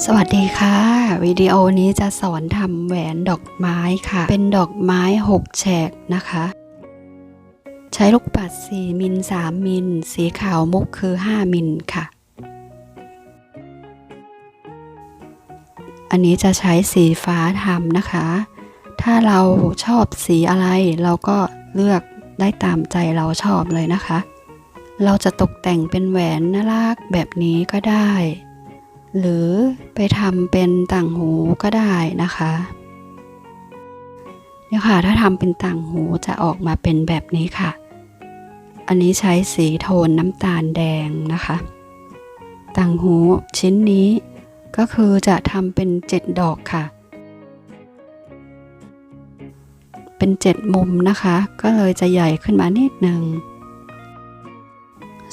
สวัสดีค่ะวิดีโอนี้จะสอนทำแหวนดอกไม้ค่ะเป็นดอกไม้6แฉกนะคะใช้ลูกปัด4มิล3มิลสีขาวมุกคือ5มิลค่ะอันนี้จะใช้สีฟ้าทำนะคะถ้าเราชอบสีอะไรเราก็เลือกได้ตามใจเราชอบเลยนะคะเราจะตกแต่งเป็นแหวนน่ารักแบบนี้ก็ได้หรือไปทำเป็นต่างหูก็ได้นะคะเนี่ยค่ะถ้าทำเป็นต่างหูจะออกมาเป็นแบบนี้ค่ะอันนี้ใช้สีโทนน้ำตาลแดงนะคะต่างหูชิ้นนี้ก็คือจะทำเป็น7ดอกค่ะเป็น7มุมนะคะก็เลยจะใหญ่ขึ้นมานิดนึง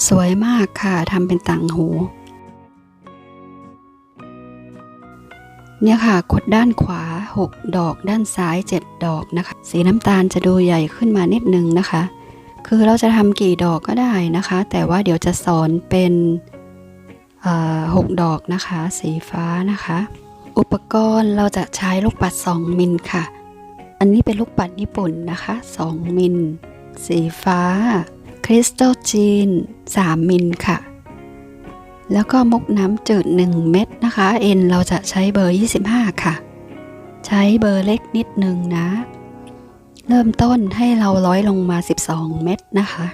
สวยมากค่ะทำเป็นต่างหูเนี่ยค่ะกดด้านขวา6ดอกด้านซ้าย7ดอกนะคะสีน้ำตาลจะดูใหญ่ขึ้นมานิดนึงนะคะคือเราจะทำกี่ดอกก็ได้นะคะแต่ว่าเดี๋ยวจะสอนเป็น6ดอกนะคะสีฟ้านะคะอุปกรณ์เราจะใช้ลูกปัด2มิลค่ะอันนี้เป็นลูกปัดญี่ปุ่นนะคะ2มิลสีฟ้าคริสตัลจีน3มิลค่ะแล้วก็มุกน้ำจืด1เม็ดนะคะเอ็นเราจะใช้เบอร์25ค่ะใช้เบอร์เล็กนิดนึงนะเริ่มต้นให้เราร้อยลงมา12เม็ดนะคะ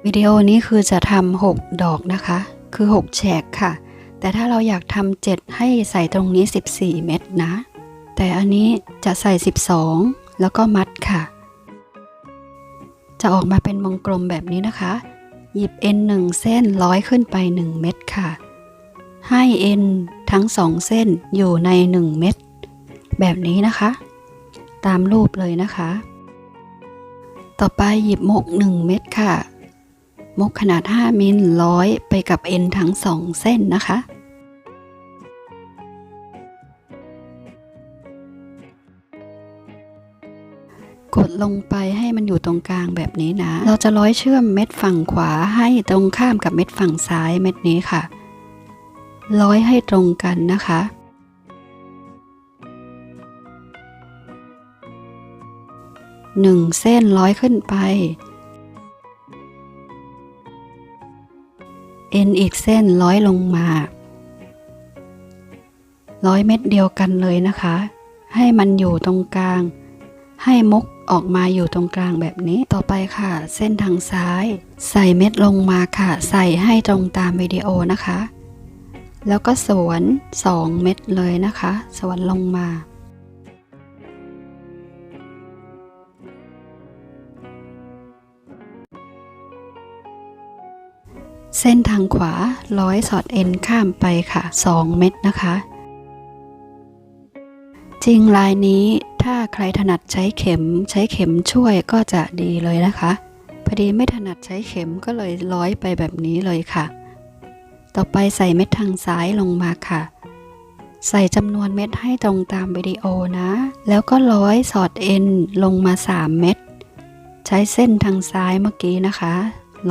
วิดีโอนี้คือจะทำ6ดอกนะคะคือ6แฉกค่ะแต่ถ้าเราอยากทำ7ให้ใส่ตรงนี้14เม็ดนะแต่อันนี้จะใส่12แล้วก็มัดค่ะจะออกมาเป็นวงกลมแบบนี้นะคะหยิบเอ็น1เส้นร้อยขึ้นไป1เม็ดค่ะให้เอ็นทั้ง2เส้นอยู่ใน1เม็ดแบบนี้นะคะตามรูปเลยนะคะต่อไปหยิบมุก1เม็ดค่ะมุกขนาด5มิลร้อยไปกับเอ็นทั้ง2เส้นนะคะกดลงไปให้มันอยู่ตรงกลางแบบนี้นะเราจะร้อยเชื่อมเม็ดฝั่งขวาให้ตรงข้ามกับเม็ดฝั่งซ้ายเม็ดนี้ค่ะร้อยให้ตรงกันนะคะ1เส้นร้อยขึ้นไปเอ็นอีกเส้นร้อยลงมาร้อยเม็ดเดียวกันเลยนะคะให้มันอยู่ตรงกลางให้มุกออกมาอยู่ตรงกลางแบบนี้ต่อไปค่ะเส้นทางซ้ายใส่เม็ดลงมาค่ะใส่ให้ตรงตามวิดีโอนะคะแล้วก็สวน2เม็ดเลยนะคะสวนลงมาเส้นทางขวาร้อยสอดเอ็นข้ามไปค่ะ2เม็ดนะคะจริงลายนี้ถ้าใครถนัดใช้เข็มช่วยก็จะดีเลยนะคะพอดีไม่ถนัดใช้เข็มก็เลยร้อยไปแบบนี้เลยค่ะต่อไปใส่เม็ดทางซ้ายลงมาค่ะใส่จำนวนเม็ดให้ตรงตามวิดีโอนะแล้วก็ร้อยสอดเอ็นลงมา3เม็ดใช้เส้นทางซ้ายเมื่อกี้นะคะ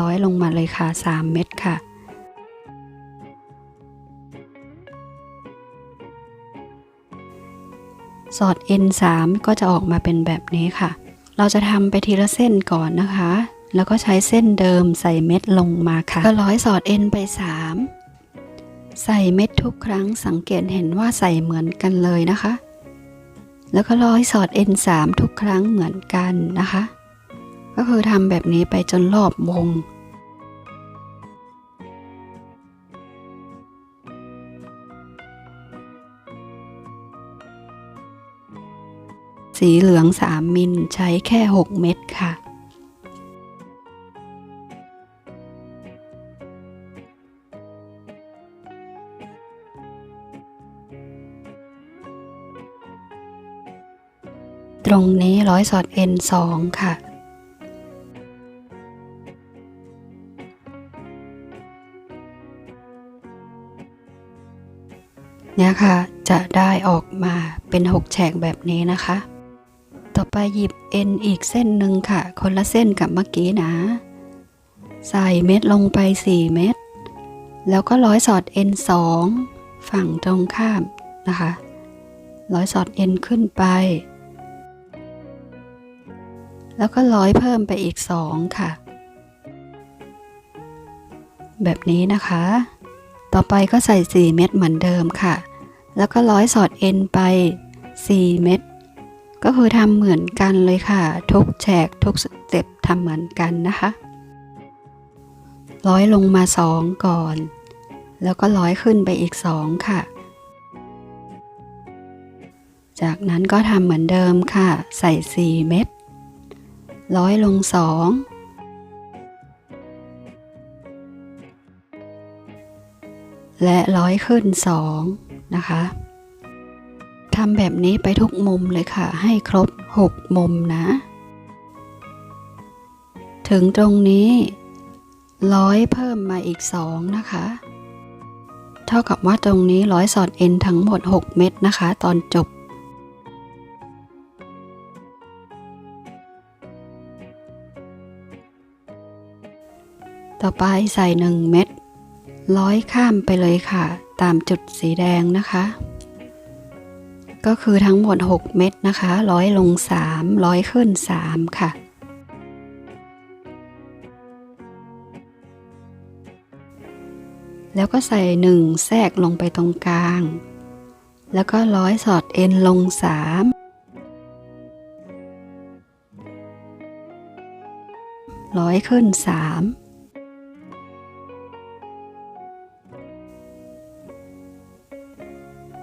ร้อยลงมาเลยค่ะ3เม็ดค่ะสอด N3 ก็จะออกมาเป็นแบบนี้ค่ะเราจะทำไปทีละเส้นก่อนนะคะแล้วก็ใช้เส้นเดิมใส่เม็ดลงมาค่ะก็ร้อยสอด N ไป3ใส่เม็ดทุกครั้งสังเกตเห็นว่าใส่เหมือนกันเลยนะคะแล้วก็ร้อยสอด N3 ทุกครั้งเหมือนกันนะคะก็คือทำแบบนี้ไปจนรอบวงสีเหลือง3มิลใช้แค่6เม็ดค่ะตรงนี้ร้อยสอด N2 ค่ะเนี่ยค่ะจะได้ออกมาเป็น6แฉกแบบนี้นะคะต่อไปหยิบเอ็นอีกเส้นหนึ่งค่ะคนละเส้นกับเมื่อกี้นะใส่เม็ดลงไป4เม็ดแล้วก็ร้อยสอด N2 ฝั่งตรงข้ามนะคะร้อยสอดเอ็นขึ้นไปแล้วก็ร้อยเพิ่มไปอีก2ค่ะแบบนี้นะคะต่อไปก็ใส่4เม็ดเหมือนเดิมค่ะแล้วก็ร้อยสอดเอ็นไป4เม็ดก็คือทำเหมือนกันเลยค่ะทุกแฉกทุกสเต็ปทำเหมือนกันนะคะร้อยลงมา2ก่อนแล้วก็ร้อยขึ้นไปอีก2ค่ะจากนั้นก็ทำเหมือนเดิมค่ะใส่4เม็ดร้อยลง2และร้อยขึ้น2นะคะทำแบบนี้ไปทุกมุมเลยค่ะให้ครบ6มุมนะถึงตรงนี้ร้อยเพิ่มมาอีก2นะคะเท่ากับว่าตรงนี้ร้อยสอดเอ็นทั้งหมด6เม็ดนะคะตอนจบต่อไปใส่1เม็ดร้อยข้ามไปเลยค่ะตามจุดสีแดงนะคะก็คือทั้งหมด6เม็ดนะคะร้อยลง3ร้อยขึ้น3ค่ะแล้วก็ใส่1แทรกลงไปตรงกลางแล้วก็ร้อยสอดเอ็นลง3ร้อยขึ้น3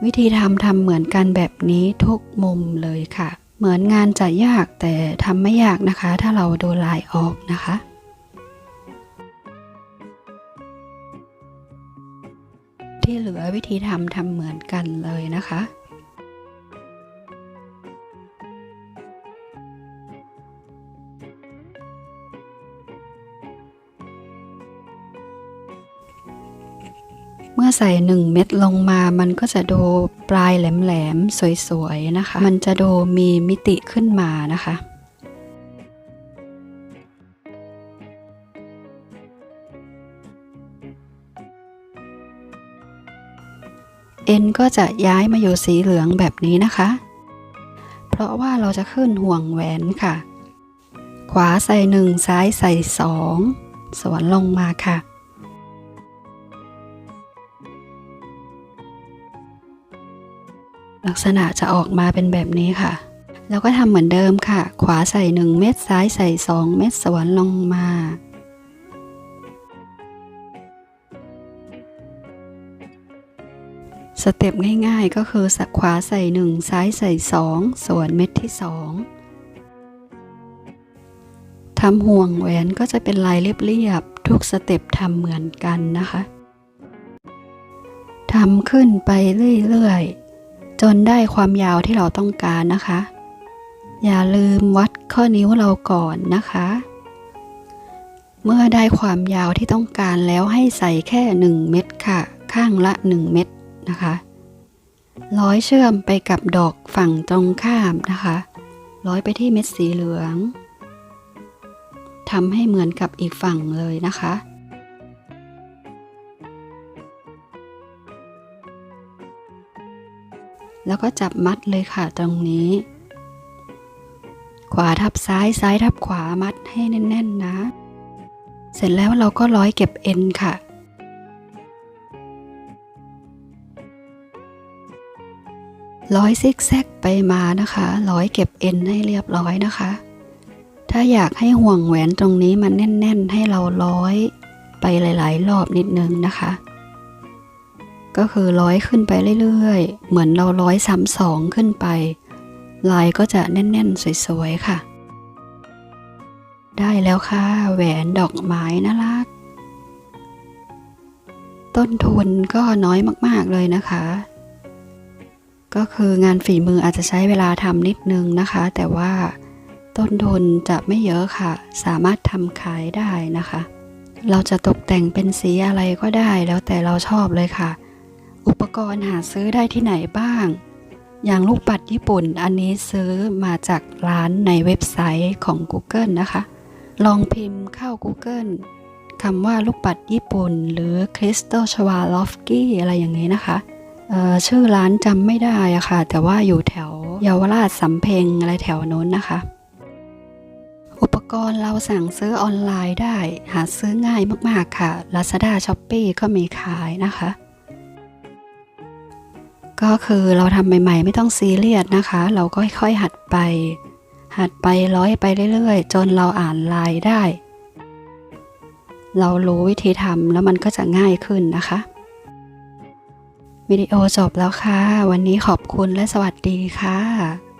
วิธีทำเหมือนกันแบบนี้ทุกมุมเลยค่ะเหมือนงานจะยากแต่ทำไม่ยากนะคะถ้าเราดูลายออกนะคะที่เหลือวิธีทำเหมือนกันเลยนะคะเมื่อใส่1เม็ดลงมามันก็จะดูปลายแหลมๆสวยๆนะคะมันจะดูมีมิติขึ้นมานะคะเอ็นก็จะย้ายมาอยู่สีเหลืองแบบนี้นะคะเพราะว่าเราจะขึ้นห่วงแหวนค่ะขวาใส่1ซ้ายใส่2สวนลงมาค่ะลักษณะจะออกมาเป็นแบบนี้ค่ะแล้วก็ทำเหมือนเดิมค่ะขวาใส่1เม็ดซ้ายใส่2เม็ดสวนลงมาสเต็ปง่ายๆก็คือขวาใส่1ซ้ายใส่2ส่วนเม็ดที่2ทำห่วงแหวนก็จะเป็นลายเรียบๆทุกสเต็ปทำเหมือนกันนะคะทำขึ้นไปเรื่อยๆจนได้ความยาวที่เราต้องการนะคะอย่าลืมวัดข้อนิ้วเราก่อนนะคะเมื่อได้ความยาวที่ต้องการแล้วให้ใส่แค่1เม็ดค่ะข้างละ1เม็ดนะคะร้อยเชื่อมไปกับดอกฝั่งตรงข้ามนะคะร้อยไปที่เม็ดสีเหลืองทำให้เหมือนกับอีกฝั่งเลยนะคะแล้วก็จับมัดเลยค่ะตรงนี้ขวาทับซ้ายซ้ายทับขวามัดให้แน่นๆนะเสร็จแล้วเราก็ร้อยเก็บเอ็นค่ะร้อยซิกแซกไปมานะคะร้อยเก็บเอ็นให้เรียบร้อยนะคะถ้าอยากให้ห่วงแหวนตรงนี้มันแน่นๆให้เราร้อยไปหลายๆรอบนิดนึงนะคะก็คือร้อยขึ้นไปเรื่อยๆเหมือนเราร้อยซ้ำ2ขึ้นไปลายก็จะแน่นๆสวยๆค่ะได้แล้วค่ะแหวนดอกไม้น่ารักต้นทุนก็น้อยมากๆเลยนะคะก็คืองานฝีมืออาจจะใช้เวลาทำนิดนึงนะคะแต่ว่าต้นทุนจะไม่เยอะค่ะสามารถทำขายได้นะคะเราจะตกแต่งเป็นสีอะไรก็ได้แล้วแต่เราชอบเลยค่ะอุปกรณ์หาซื้อได้ที่ไหนบ้างอย่างลูกปัดญี่ปุ่นอันนี้ซื้อมาจากร้านในเว็บไซต์ของ Google นะคะลองพิมพ์เข้า Google คำว่าลูกปัดญี่ปุ่นหรือคริสตัลชวาลอฟสกี้อะไรอย่างนี้นะคะ ชื่อร้านจำไม่ได้อะค่ะแต่ว่าอยู่แถวเยาวราชสำเพ็งอะไรแถวโน้นนะคะอุปกรณ์เราสั่งซื้อออนไลน์ได้หาซื้อง่ายมากๆค่ะ Lazada Shopee ก็มีขายนะคะก็คือเราทำใหม่ๆไม่ต้องซีเรียสนะคะเราก็ค่อยๆหัดไปร้อยไปเรื่อยๆจนเราอ่านลายได้เรารู้วิธีทำแล้วมันก็จะง่ายขึ้นนะคะวิดีโอจบแล้วค่ะวันนี้ขอบคุณและสวัสดีค่ะ